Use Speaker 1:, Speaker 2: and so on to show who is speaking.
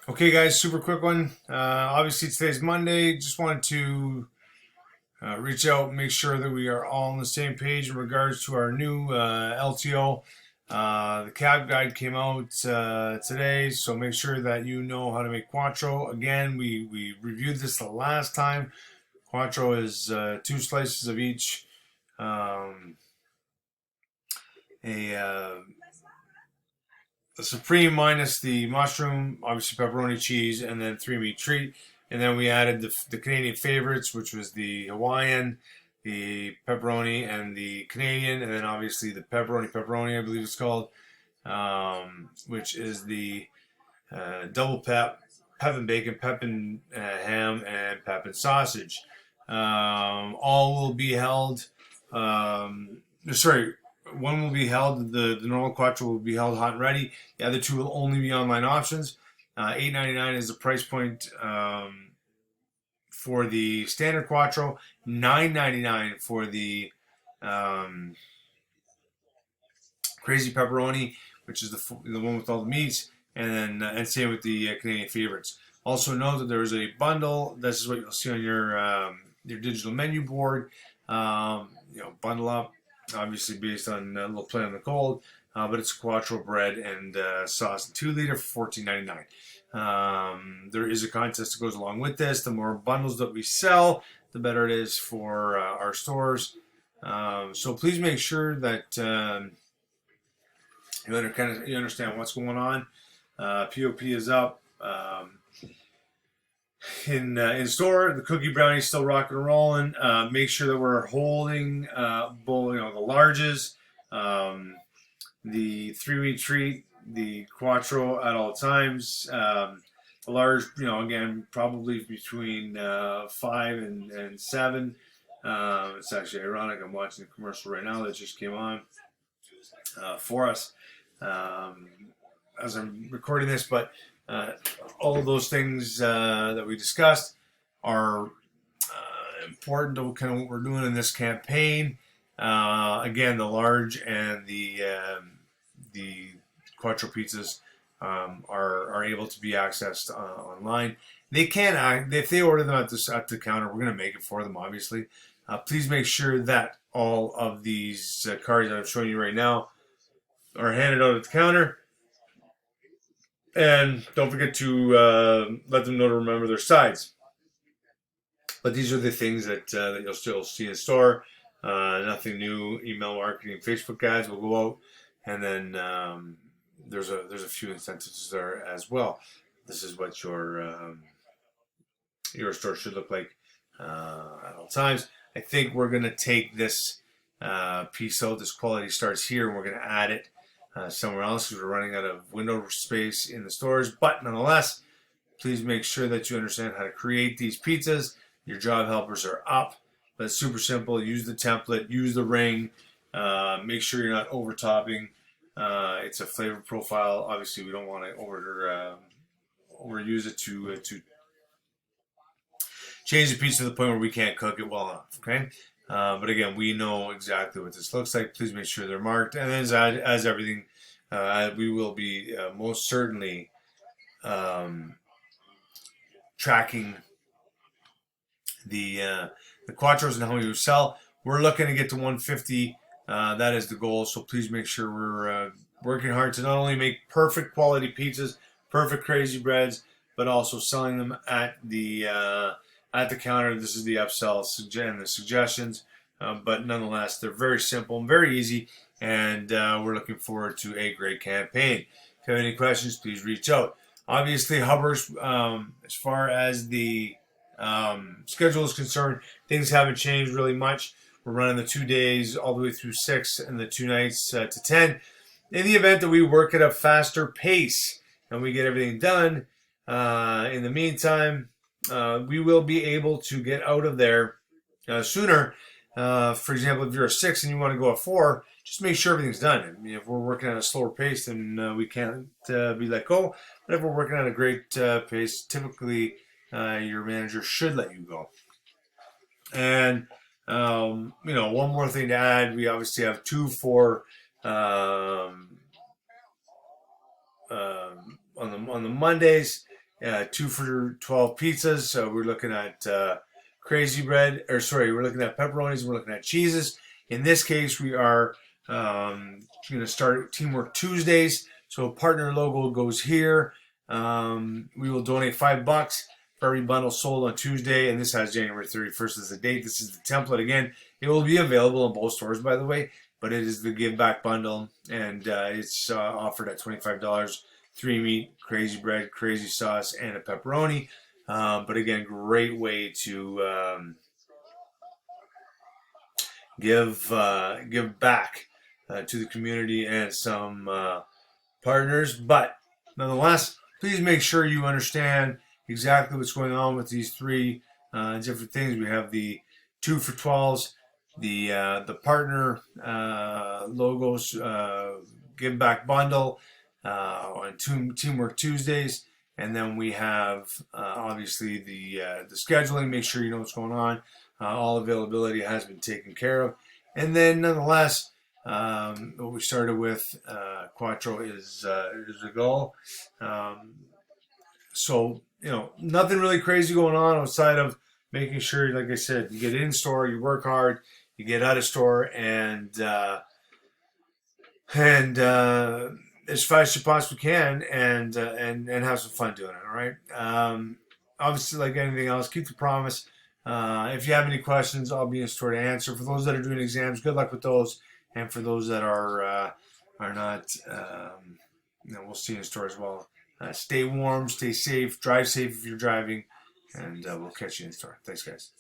Speaker 1: Okay, guys, super quick one. Obviously, today's Monday. Just wanted to reach out and make sure that we are all on the same page in regards to our new LTO. The cab guide came out today, so make sure that you know how to make Quattro. Again, we reviewed this the last time. Quattro is two slices of each. Um, a the supreme minus the mushroom, obviously pepperoni, cheese, and then three meat treat. And then we added the Canadian favorites, which was the Hawaiian, the pepperoni, and the Canadian, and then obviously the pepperoni, I believe it's called, which is the double pep and bacon, pep and ham, and pep and sausage. All will be held. Sorry, one will be held. The normal quattro will be held hot and ready. The other two will only be online options. $8.99 is the price point for the standard quattro. $9.99 for the um, crazy pepperoni, which is the one with all the meats, and then and same with the Canadian favorites. Also note that there is a bundle. This is what you'll see on your digital menu board. Bundle up, obviously based on a little play on the cold, but it's quattro bread and sauce, 2 liter for $14.99. There is a contest that goes along with this. The more bundles that we sell, the better it is for our stores. So please make sure that you understand what's going on. POP is up. In store, the cookie brownie is still rocking and rolling. Make sure that we're holding the larges, the 3 week treat, the quattro at all times. The large, again, probably between 5 and 7. It's actually ironic. I'm watching a commercial right now that just came on for us as I'm recording this, but all of those things that we discussed are important to kind of what we're doing in this campaign. Again, the large and the quattro pizzas are able to be accessed online. They can, if they order them at the counter, we're going to make it for them, obviously. Please make sure that all of these cards that I'm showing you right now are handed out at the counter. And don't forget to let them know to remember their sides. But these are the things that you'll still see in store. Nothing new. Email marketing, Facebook ads will go out, and then there's a few incentives there as well. This is what your store should look like at all times. I think we're gonna take this piece out. This quality starts here, and we're gonna add it somewhere else because we're running out of window space in the stores. But nonetheless, please make sure that you understand how to create these pizzas. Your job helpers are up, but it's super simple. Use the template, use the ring. Make sure you're not over topping. It's a flavor profile. Obviously, we don't want to overuse it to change the pizza to the point where we can't cook it well enough. Okay. But again, we know exactly what this looks like. Please make sure they're marked. And then as everything, we will be most certainly tracking the quattros and how we sell. We're looking to get to 150. That is the goal. So please make sure we're working hard to not only make perfect quality pizzas, perfect crazy breads, but also selling them at the counter. This is the upsell and the suggestions. But nonetheless, they're very simple and very easy. And we're looking forward to a great campaign. If you have any questions, please reach out. Obviously, Hubbers, as far as the schedule is concerned, things haven't changed really much. We're running the 2 days all the way through 6 and the 2 nights to 10. In the event that we work at a faster pace and we get everything done, in the meantime, we will be able to get out of there sooner. For example, if you're a 6 and you want to go at 4, just make sure everything's done. I mean, if we're working at a slower pace, then we can't be let go. But if we're working at a great pace, typically your manager should let you go. And one more thing to add: we obviously have 2 for on the Mondays, 2 for $12 pizzas. So we're looking at crazy bread, or sorry, we're looking at pepperonis, and we're looking at cheeses. In this case, we are going to start Teamwork Tuesdays. So partner logo goes here. We will donate $5 for every bundle sold on Tuesday, and this has January 31st as the date. This is the template. Again, it will be available in both stores, by the way, but it is the Give Back bundle, and it's offered at $25. 3 meat, crazy bread, crazy sauce, and a pepperoni. But again, great way to give back to the community and some partners. But nonetheless, please make sure you understand exactly what's going on with these 3 different things. We have the 2 for $12s, the partner logos give back bundle on Teamwork Tuesdays, and then we have obviously the scheduling. Make sure you know what's going on. All availability has been taken care of, and then nonetheless, what we started with Quattro is the goal. So nothing really crazy going on outside of making sure, like I said, you get in store, you work hard, you get out of store, and as fast as you possibly can, and have some fun doing it. All right. Obviously, like anything else, keep the promise. If you have any questions, I'll be in store to answer. For those that are doing exams, good luck with those, and for those that are not, we'll see you in store as well. Stay warm, stay safe, drive safe if you're driving, and we'll catch you in store. Thanks, guys.